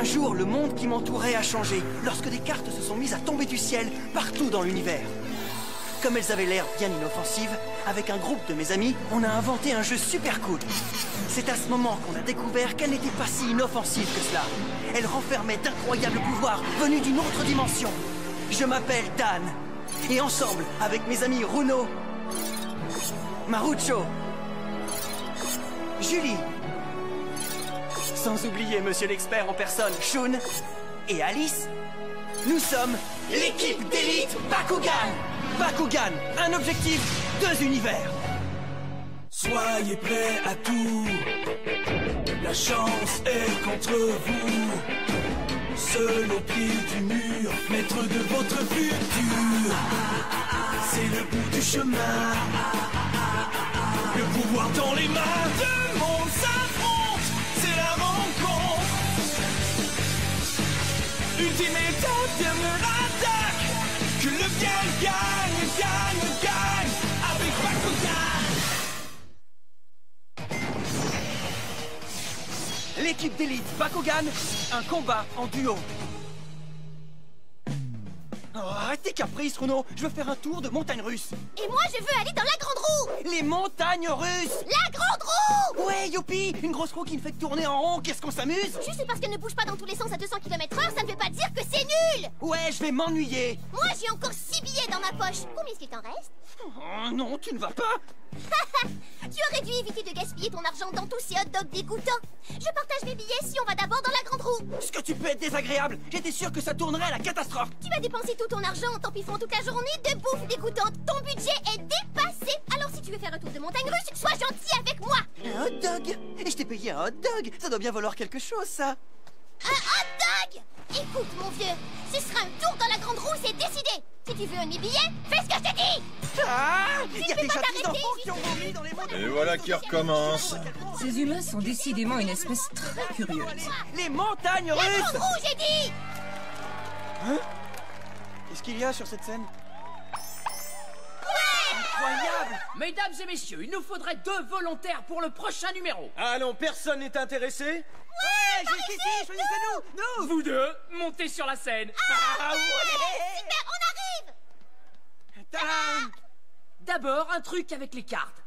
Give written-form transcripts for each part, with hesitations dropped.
jour, le monde qui m'entourait a changé, lorsque des cartes se sont mises à tomber du ciel partout dans l'univers. Comme elles avaient l'air bien inoffensives, avec un groupe de mes amis, on a inventé un jeu super cool. C'est à ce moment qu'on a découvert qu'elle n'était pas si inoffensive que cela. Elle renfermait d'incroyables pouvoirs venus d'une autre dimension. Je m'appelle Dan, et ensemble, avec mes amis Runo, Marucho, Julie, sans oublier Monsieur l'expert en personne, Shun, et Alice, nous sommes l'équipe d'élite Bakugan. Bakugan, un objectif, 2 univers. Soyez prêts à tout, la chance est contre vous. Seul au pied du mur, maître de votre futur. C'est le bout du chemin, le pouvoir dans les mains. Deux mondes s'affrontent, c'est la rencontre. Ultime étape, dernière attaque. Que le bien gagne, gagne, gagne avec Bakugan. L'équipe d'élite Bakugan, un combat en duo. Oh, arrête tes caprices, Runo. Je veux faire un tour de montagne russe. Et moi, je veux aller dans la grande roue. Les montagnes russes. La grande roue. Ouais, youpi. Une grosse roue qui me fait tourner en rond. Qu'est-ce qu'on s'amuse? Juste parce qu'elle ne bouge pas dans tous les sens à 200 km/h, ça ne veut pas dire que c'est nul. Ouais, je vais m'ennuyer. Moi, j'ai encore 6 billets dans ma poche. Combien est-ce qu'il t'en reste? Oh non, tu ne vas pas. Tu aurais dû éviter de gaspiller ton argent dans tous ces hot dogs dégoûtants. Je partage mes billets si on va d'abord dans la grande roue. Ce que tu peux être désagréable. J'étais sûr que ça tournerait à la catastrophe. Tu vas dépenser tout ton argent en t'empiffant toute la journée de bouffe dégoûtante. Ton budget est dépassé. Alors si tu veux faire un tour de montagne russe, sois gentil avec moi. Un hot dog? Et je t'ai payé un hot dog. Ça doit bien valoir quelque chose, ça. Un hot dog? Écoute, mon vieux, ce sera un tour dans la grande roue, c'est décidé. Si tu veux un billet, fais ce que je te dis. Ah, il y a peux déjà pas 10 t'arrêter, enfants qui ont vomi dans les montagnes. Et voilà qui recommence. Ces humains sont décidément une espèce très curieuse. Les montagnes La grande russes. roue, j'ai dit. Hein? Qu'est-ce qu'il y a sur cette scène? Incroyable! Mesdames et messieurs, il nous faudrait 2 volontaires pour le prochain numéro. Allons, personne n'est intéressé? Ouais, jusqu'ici, choisissez-nous! Nous! Vous deux, montez sur la scène. Ah ouais! Super, on arrive. Tadam! D'abord, un truc avec les cartes.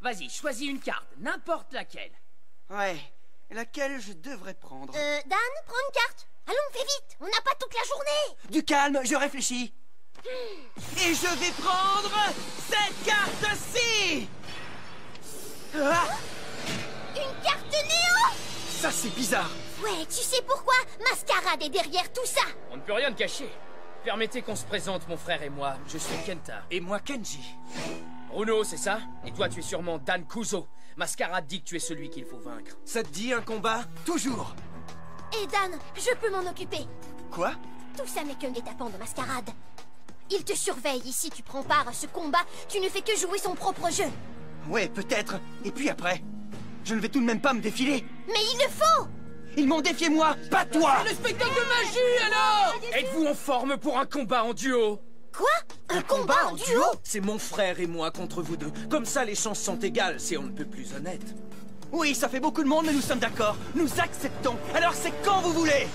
Vas-y, choisis une carte, n'importe laquelle. Ouais, laquelle je devrais prendre? Dan, prends une carte. Allons, fais vite, on n'a pas toute la journée. Du calme, je réfléchis. Et je vais prendre cette carte-ci! Ah, Une carte néo. ça, c'est bizarre. Ouais, tu sais pourquoi? Mascarade est derrière tout ça. On ne peut rien te cacher. Permettez qu'on se présente, mon frère et moi. Je suis Kenta. Et moi, Kenji. Bruno, c'est ça? Et toi, tu es sûrement Dan Kuzo. Mascarade dit que tu es celui qu'il faut vaincre. Ça te dit un combat? Toujours. Et Dan, je peux m'en occuper. Quoi? Tout ça n'est qu'un guet-apens de Mascarade. Il te surveille ici, tu prends part à ce combat, tu ne fais que jouer son propre jeu. Ouais, peut-être. Et puis après? Je ne vais tout de même pas me défiler. Mais il le faut. Ils m'ont défié moi, pas toi! Le spectacle de magie, alors! Êtes-vous en forme pour un combat en duo? Quoi? Un combat en duo? C'est mon frère et moi contre vous deux. Comme ça, les chances sont égales, c'est on ne peut plus honnête. Oui, ça fait beaucoup de monde, mais nous sommes d'accord. Nous acceptons. Alors c'est quand vous voulez.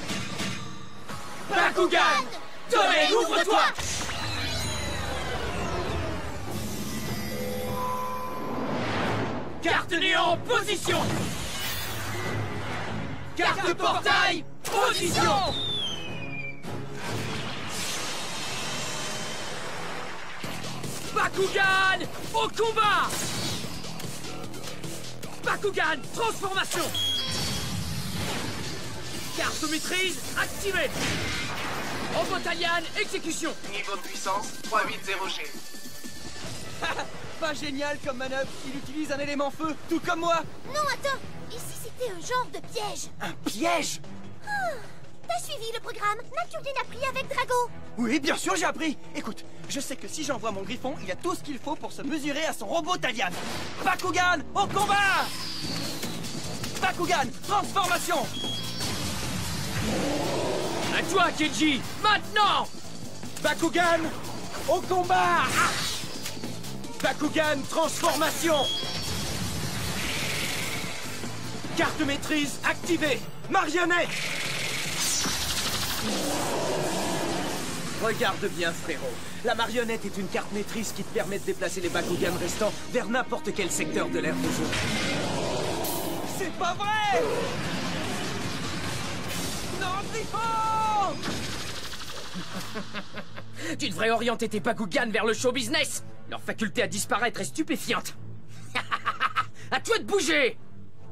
Bakugan! Toei, ouvre-toi! Carte néant, position! Carte portail, position! Bakugan, au combat! Bakugan, transformation! Carte maîtrise, activée! Robotalian, exécution! Niveau de puissance 380G. Pas génial comme manœuvre. Il utilise un élément feu, tout comme moi. Non, attends, ici c'était un genre de piège. Un piège? T'as suivi le programme? N'as-tu rien appris avec Drago? Oui, bien sûr, j'ai appris. Écoute, je sais que si j'envoie mon griffon, il a tout ce qu'il faut pour se mesurer à son robot Talian. Bakugan, au combat! Bakugan, transformation! À toi, Kenji! Maintenant! Bakugan, au combat! Bakugan, transformation! Carte maîtrise activée! Marionnette! Regarde bien, frérot. La marionnette est une carte maîtrise qui te permet de déplacer les Bakugan restants vers n'importe quel secteur de l'aire de jeu. C'est pas vrai! Non, Trifon! Tu devrais orienter tes Bakugan vers le show business. Leur faculté à disparaître est stupéfiante. À toi de bouger!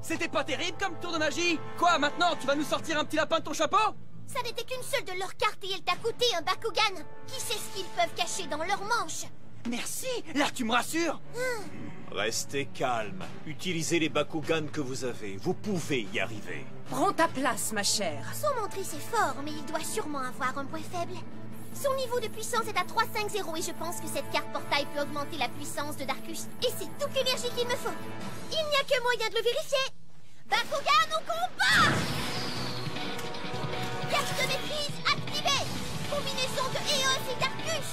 C'était pas terrible comme tour de magie? Quoi, maintenant, tu vas nous sortir un petit lapin de ton chapeau? Ça n'était qu'une seule de leurs cartes et elle t'a coûté un Bakugan. Qui sait ce qu'ils peuvent cacher dans leurs manches? Merci, là tu me rassures. Restez calme. Utilisez les Bakugan que vous avez. Vous pouvez y arriver. Prends ta place, ma chère. Son motrice est fort, mais il doit sûrement avoir un point faible. Son niveau de puissance est à 350 et je pense que cette carte portail peut augmenter la puissance de Darkus. Et c'est toute l'énergie qu'il me faut. Il n'y a que moyen de le vérifier. Bakugan au combat! Carte de maîtrise activée! Combinaison de Eos et Darkus!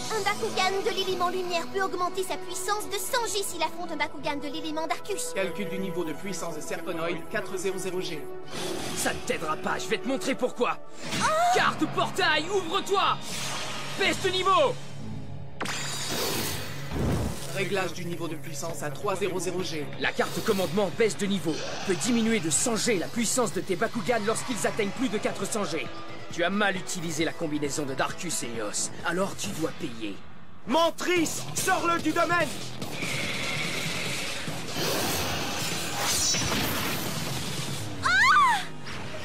Un Bakugan de l'élément lumière peut augmenter sa puissance de 100G s'il affronte un Bakugan de l'élément Darkus. Calcul du niveau de puissance de Serponoid 400G. Ça ne t'aidera pas, je vais te montrer pourquoi. Carte portail, ouvre-toi! Baisse de niveau! Réglage du niveau de puissance à 300G. La carte commandement baisse de niveau. Peut diminuer de 100G la puissance de tes Bakugan lorsqu'ils atteignent plus de 400G. Tu as mal utilisé la combinaison de Darkus et Eos, alors tu dois payer. Mentrice! Sors-le du domaine!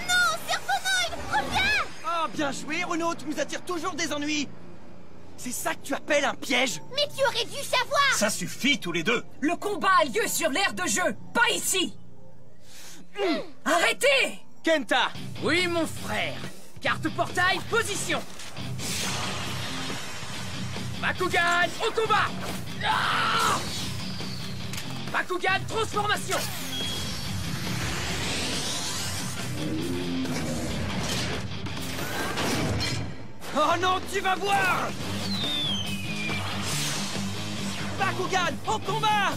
Non, Serponoid, reviens! Ah, bien joué, Renaud, tu nous attires toujours des ennuis. C'est ça que tu appelles un piège? Mais tu aurais dû savoir! Ça suffit tous les deux. Le combat a lieu sur l'aire de jeu, pas ici. Arrêtez! Kenta! Oui, mon frère. Carte portail, position. Bakugan, au combat! Ah! Bakugan, transformation. Oh non, tu vas voir! Bakugan, au combat!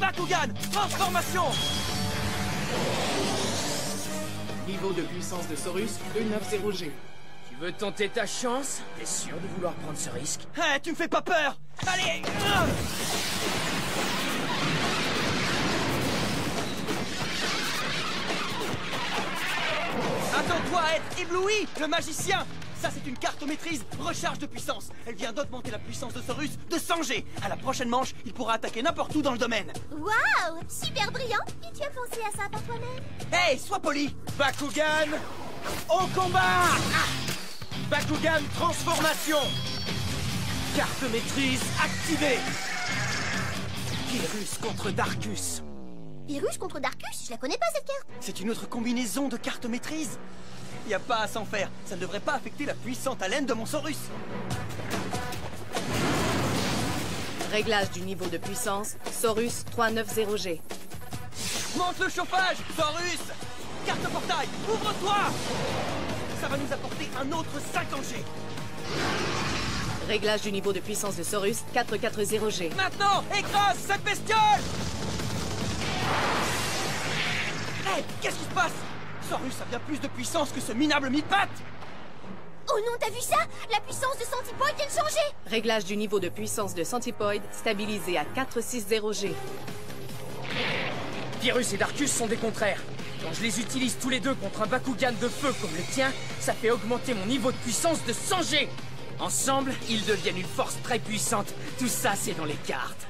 Bakugan, transformation! Niveau de puissance de Saurus 290G. Tu veux tenter ta chance? T'es sûr de vouloir prendre ce risque? Hé, tu me fais pas peur! Allez! Attends-toi à être ébloui, le magicien! Ça, c'est une carte maîtrise, recharge de puissance. Elle vient d'augmenter la puissance de Saurus de 100G. À la prochaine manche, il pourra attaquer n'importe où dans le domaine. Waouh! Super brillant! Et tu as pensé à ça par toi-même? Hey, sois poli! Bakugan! Au combat! Bakugan transformation! Carte maîtrise activée! Virus contre Darkus. Virus contre Darkus? Je la connais pas cette carte. C'est une autre combinaison de cartes maîtrise. Y a pas à s'en faire. Ça ne devrait pas affecter la puissante haleine de mon Saurus. Réglage du niveau de puissance, Saurus 390G. Monte le chauffage, Saurus! Carte portail, ouvre-toi! Ça va nous apporter un autre 50G. Réglage du niveau de puissance de Saurus 440G. Maintenant, écrase cette bestiole! Hé, qu'est-ce qui se passe? Saurus a bien plus de puissance que ce minable mille-pattes! Oh non, t'as vu ça? La puissance de Centipoid vient de changer! Réglage du niveau de puissance de Centipoid stabilisé à 460G. Virus et Darkus sont des contraires. Quand je les utilise tous les deux contre un Bakugan de feu comme le tien, ça fait augmenter mon niveau de puissance de 100G. Ensemble, ils deviennent une force très puissante. Tout ça, c'est dans les cartes.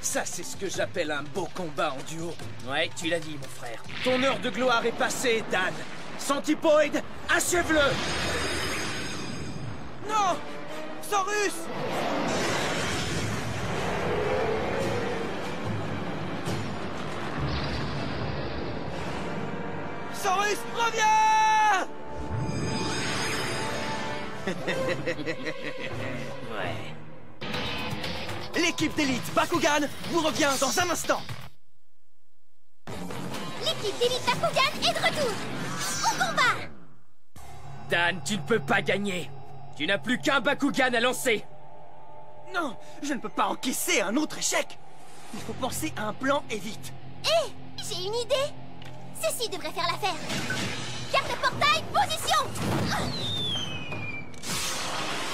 Ça, c'est ce que j'appelle un beau combat en duo. Ouais, tu l'as dit, mon frère. Ton heure de gloire est passée, Dan. Centipoid, achève-le! Non! Saurus! Saurus, reviens! Ouais. L'équipe d'élite Bakugan vous revient dans un instant. L'équipe d'élite Bakugan est de retour! Au combat! Dan, tu ne peux pas gagner. Tu n'as plus qu'un Bakugan à lancer. Non, je ne peux pas encaisser un autre échec. Il faut penser à un plan et vite. Hé! J'ai une idée. Ceci devrait faire l'affaire. Carte portail, position.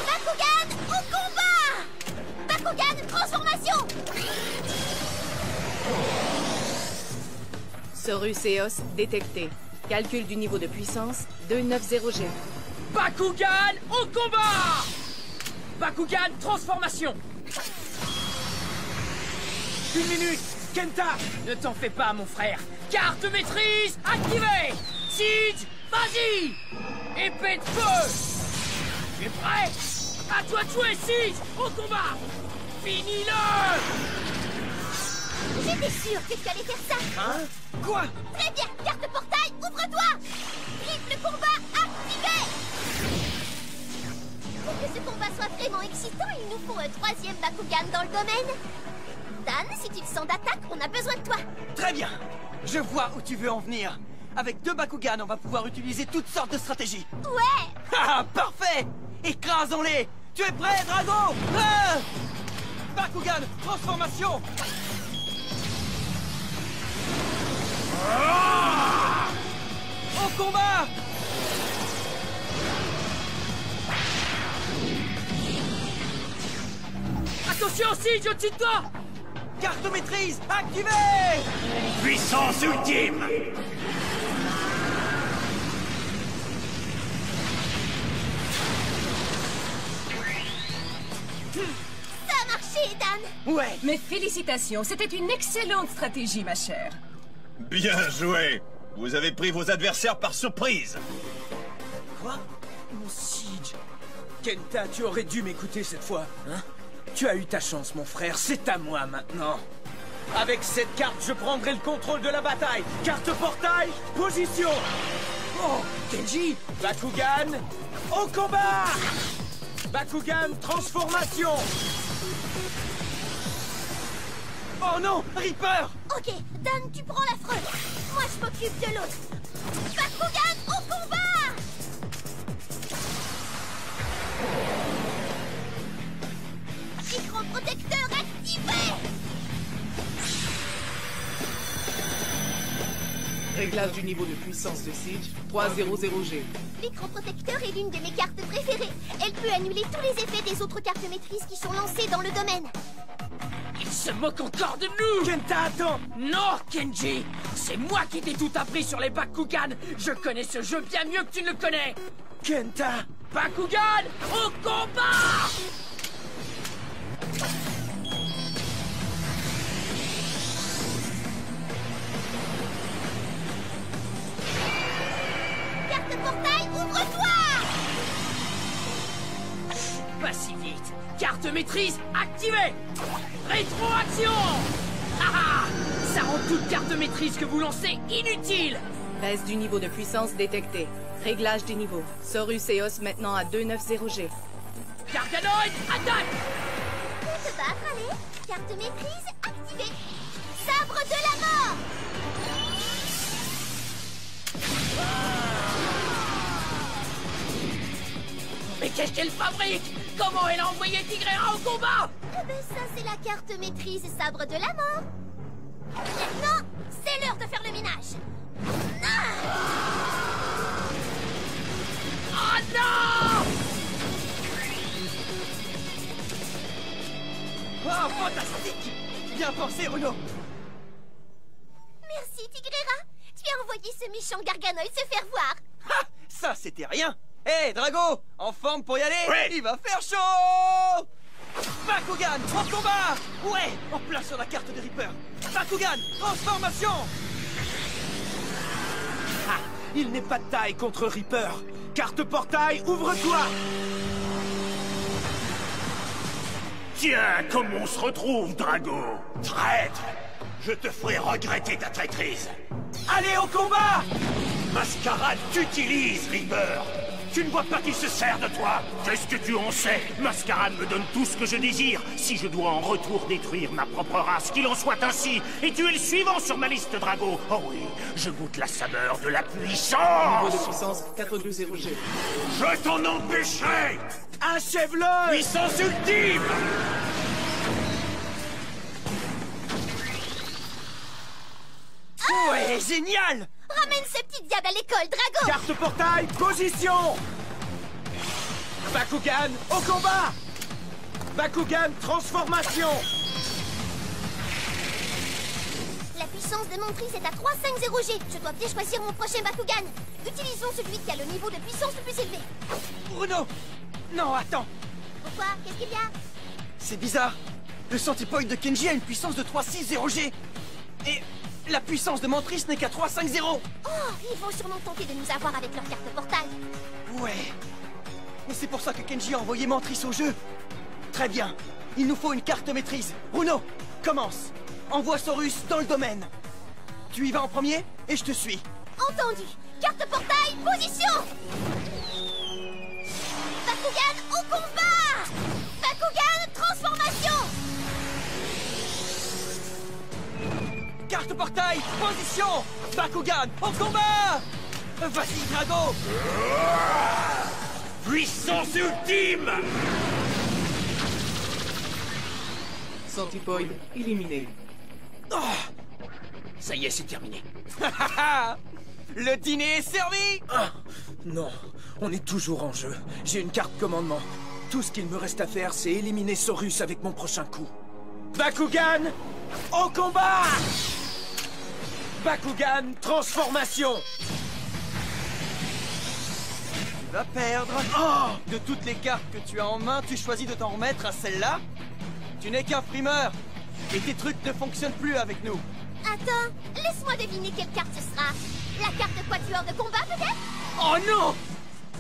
Bakugan au combat. Bakugan, transformation. Saurus Eos détecté. Calcul du niveau de puissance 290G. Bakugan au combat! Bakugan transformation. 1 minute! Kenta! Ne t'en fais pas, mon frère. Carte maîtrise activée. Siege, vas-y. Épée de feu. Tu es prêt? À toi de jouer, Siege, au combat. Finis-le. J'étais sûre que tu allais faire ça. Hein? Quoi? Très bien, carte portail, ouvre-toi. Triple combat activé. Pour que ce combat soit vraiment excitant, il nous faut un 3e Bakugan dans le domaine. Dan, si tu te sens d'attaque, on a besoin de toi. Très bien. Je vois où tu veux en venir. Avec 2 Bakugan, on va pouvoir utiliser toutes sortes de stratégies. Ouais. Ah, parfait. Écrasons-les. Tu es prêt, Drago? Ah! Bakugan, transformation. Au combat! Attention, Siege, au-dessus de toi. Carte maîtrise activée! Puissance ultime! Ça a marché, Dan. Ouais. Mes félicitations, c'était une excellente stratégie, ma chère. Bien joué! Vous avez pris vos adversaires par surprise! Quoi? Mon Siege. Kenta, tu aurais dû m'écouter cette fois, hein? Tu as eu ta chance, mon frère, c'est à moi maintenant. Avec cette carte, je prendrai le contrôle de la bataille. Carte portail, position. Oh, Kenji, Bakugan, au combat. Bakugan, transformation. Oh non, Reaper! Ok, Dan, tu prends l'affreux. Moi, je m'occupe de l'autre. Bakugan au combat! Écran protecteur activé! Réglage du niveau de puissance de Siege 300G. L'écran protecteur est l'une de mes cartes préférées. Elle peut annuler tous les effets des autres cartes maîtrises qui sont lancées dans le domaine. Il se moque encore de nous. Kenta, attends. Non, Kenji. C'est moi qui t'ai tout appris sur les Bakugan. Je connais ce jeu bien mieux que tu ne le connais. Kenta. Bakugan au combat! Carte portail, ouvre-toi! Pas si vite. Carte maîtrise activée. Rétroaction. Ah, ça rend toute carte maîtrise que vous lancez inutile. Baisse du niveau de puissance détecté. Réglage des niveaux. Saurus Eos maintenant à 290G. Garganoid, attaque. Pour te battre, allez. Carte maîtrise activée. Sabre de la mort! Mais qu'est-ce qu'elle fabrique? Comment elle a envoyé Tigrera au combat? Eh ben ça, c'est la carte maîtrise sabre de la mort. Maintenant, c'est l'heure de faire le ménage. Oh non! Oh, fantastique! Bien pensé, Bruno! Merci, Tigrera. Tu as envoyé ce méchant Garganoid se faire voir. Ha! Ça, c'était rien! Hé, Drago! En forme pour y aller? Ouais. Il va faire chaud! Bakugan, en combat! Ouais! En plein sur la carte de Reaper! Bakugan, transformation! Ah, il n'est pas de taille contre Reaper. Carte portail, ouvre-toi. Tiens, comme on se retrouve, Drago! Traître! Je te ferai regretter ta traîtrise! Allez au combat! Mascarade t'utilise, Reaper! Tu ne vois pas qu'il se sert de toi? Qu'est-ce que tu en sais? Mascarade me donne tout ce que je désire. Si je dois en retour détruire ma propre race, qu'il en soit ainsi. Et tu es le suivant sur ma liste, Drago. Oh oui, je goûte la saveur de la Niveau puissance! de puissance 420G. Je t'en empêcherai! Achève-le! Puissance ultime! Ouais, génial! Ramène ce petit diable à l'école, Drago! Carte portail, position! Bakugan, au combat! Bakugan, transformation! La puissance de Montrice est à 350G. Je dois bien choisir mon prochain Bakugan. Utilisons celui qui a le niveau de puissance le plus élevé. Bruno! Non, attends! Pourquoi? Qu'est-ce qu'il y a? C'est bizarre. Le Centipoid de Kenji a une puissance de 360G. Et la puissance de Montrice n'est qu'à 350. Oh, ils vont sûrement tenter de nous avoir avec leur carte portail. Ouais. Et c'est pour ça que Kenji a envoyé Montrice au jeu. Très bien. Il nous faut une carte maîtrise. Bruno, commence. Envoie Saurus dans le domaine. Tu y vas en premier et je te suis. Entendu. Carte portail, position! Bakugan au combat! Bakugan, transformation! Carte portail, position! Bakugan, au combat! Vas-y, Drago! Puissance ultime! Centipoid éliminé. Oh, Ça y est, c'est terminé. le dîner est servi! Ah, non, on est toujours en jeu. J'ai une carte commandement. Tout ce qu'il me reste à faire, c'est éliminer Saurus avec mon prochain coup. Bakugan, au combat! Bakugan, transformation! Tu vas perdre. Oh, de toutes les cartes que tu as en main, tu choisis de t'en remettre à celle-là? Tu n'es qu'un frimeur. Et tes trucs ne fonctionnent plus avec nous. Attends, laisse-moi deviner quelle carte ce sera. La carte quatuor de combat, peut-être? Oh non!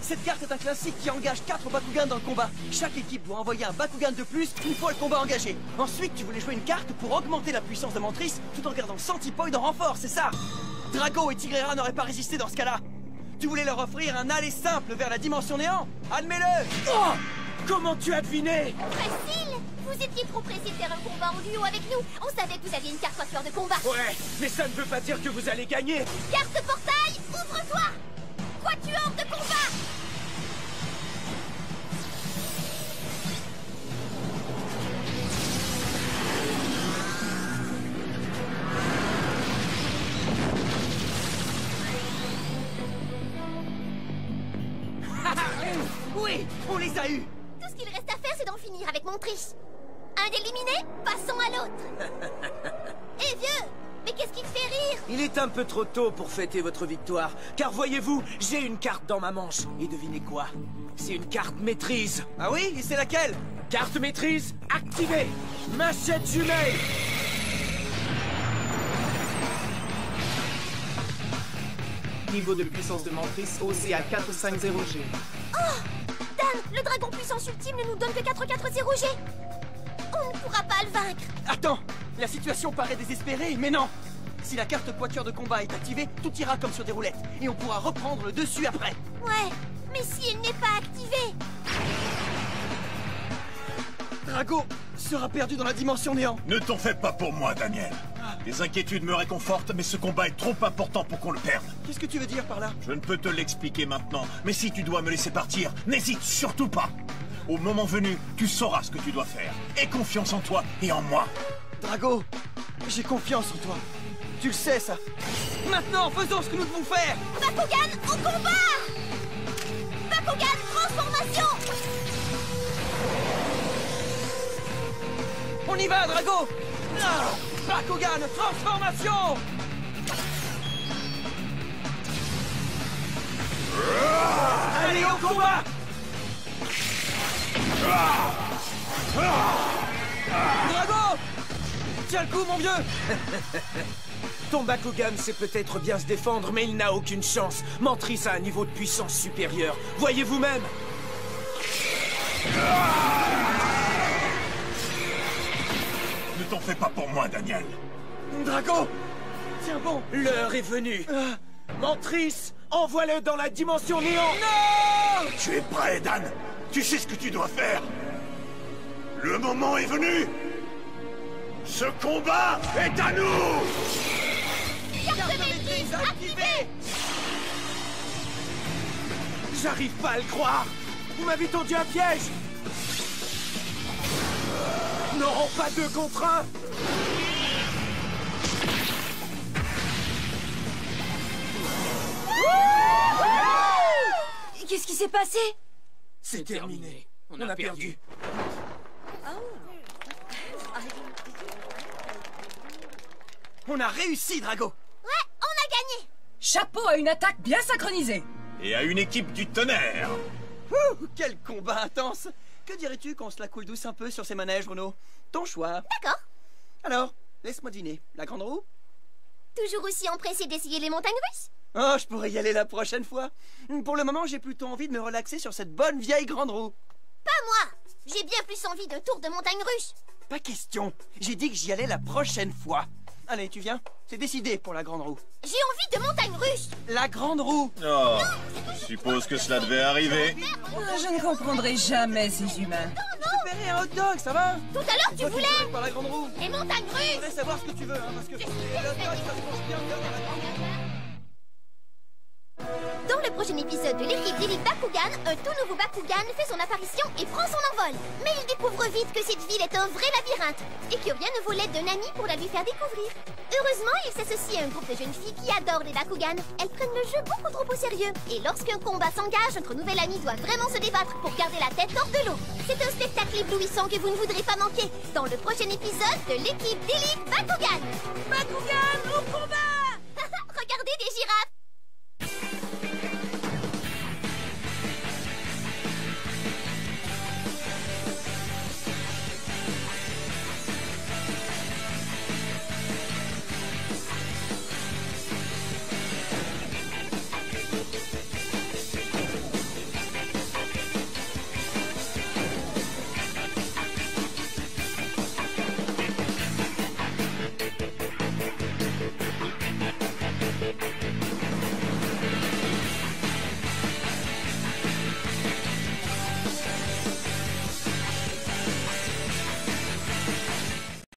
Cette carte est un classique qui engage 4 Bakugan dans le combat. Chaque équipe doit envoyer un Bakugan de plus une fois le combat engagé. Ensuite, tu voulais jouer une carte pour augmenter la puissance de Montrice tout en gardant Centipoid en renfort, c'est ça? Drago et Tigrera n'auraient pas résisté dans ce cas-là. Tu voulais leur offrir un aller simple vers la dimension néant? Admets-le! Oh! Comment tu as deviné? Facile! Vous étiez trop pressé de faire un combat en duo avec nous. On savait que vous aviez une carte quatuor de combat. Ouais, mais ça ne veut pas dire que vous allez gagner. Carte portail, ouvre-toi! Quatuor de combat! Oui, on les a eus! Tout ce qu'il reste à faire, c'est d'en finir avec Montrice. Un d'éliminé, passons à l'autre. Eh vieux, mais qu'est-ce qui te fait rire? Il est un peu trop tôt pour fêter votre victoire, car voyez-vous, j'ai une carte dans ma manche. Et devinez quoi? C'est une carte maîtrise. Ah oui? Et c'est laquelle? Carte maîtrise activée. Machette jumelle. Niveau de puissance de Montrice haussé à 450G. Oh! Dan, le dragon puissance ultime ne nous donne que 440G. On ne pourra pas le vaincre. Attends, la situation paraît désespérée, mais non. Si la carte quatuor de combat est activée, tout ira comme sur des roulettes. Et on pourra reprendre le dessus après. Ouais, mais si elle n'est pas activée... Drago sera perdu dans la dimension néant. Ne t'en fais pas pour moi, Daniel. Les inquiétudes me réconfortent, mais ce combat est trop important pour qu'on le perde. Qu'est-ce que tu veux dire par là? Je ne peux te l'expliquer maintenant, mais si tu dois me laisser partir, n'hésite surtout pas. Au moment venu, tu sauras ce que tu dois faire. Aie confiance en toi et en moi. Drago, j'ai confiance en toi. Tu le sais, ça. Maintenant, faisons ce que nous devons faire. Bakugan au combat! Bakugan transformation! On y va, Drago! Ah, Bakugan transformation! Allez, au combat! Drago! Tiens le coup, mon vieux! Ton Bakugan sait peut-être bien se défendre, mais il n'a aucune chance. Montrice a un niveau de puissance supérieur. Voyez vous-même. Ne t'en fais pas pour moi, Daniel. Drago! Tiens bon! L'heure est venue. Montrice, envoie-le dans la dimension néant. Non! Tu es prêt, Dan? Tu sais ce que tu dois faire. Le moment est venu. Ce combat est à nous! Carte maîtrise activée! J'arrive pas à le croire. Vous m'avez tendu un piège. Non, pas 2 contre 1. qui s'est passé? C'est terminé. On a perdu. On a réussi, Drago. Ouais, on a gagné. Chapeau à une attaque bien synchronisée. Et à une équipe du tonnerre. Ouh, quel combat intense. Que dirais-tu qu'on se la coule douce un peu sur ces manèges, Bruno? Ton choix. D'accord. Alors, laisse-moi deviner. La grande roue? Toujours aussi empressé d'essayer les montagnes russes? Oh, je pourrais y aller la prochaine fois. Pour le moment, j'ai plutôt envie de me relaxer sur cette bonne vieille grande roue. Pas moi. J'ai bien plus envie d'un tour de montagne russe. Pas question. J'ai dit que j'y allais la prochaine fois. Allez, tu viens? C'est décidé pour la grande roue. J'ai envie de montagne russe. La grande roue. Oh, je suppose que cela devait arriver. Je ne comprendrai jamais ces humains. Je te paierai un hot dog, ça va? Tout à l'heure, tu Toi, voulais veux pas la grande roue. les montagnes Je russes. voudrais savoir ce que tu veux, hein, parce que les hot dogs, ça se mange bien dans la grande roue. Dans le prochain épisode de l'équipe d'élite Bakugan, un tout nouveau Bakugan fait son apparition et prend son envol. Mais il découvre vite que cette ville est un vrai labyrinthe et que rien ne vaut l'aide d'un ami pour la lui faire découvrir. Heureusement, il s'associe à un groupe de jeunes filles qui adorent les Bakugan. Elles prennent le jeu beaucoup trop au sérieux. Et lorsqu'un combat s'engage, notre nouvel ami doit vraiment se débattre pour garder la tête hors de l'eau. C'est un spectacle éblouissant que vous ne voudrez pas manquer dans le prochain épisode de l'équipe d'élite Bakugan. Bakugan!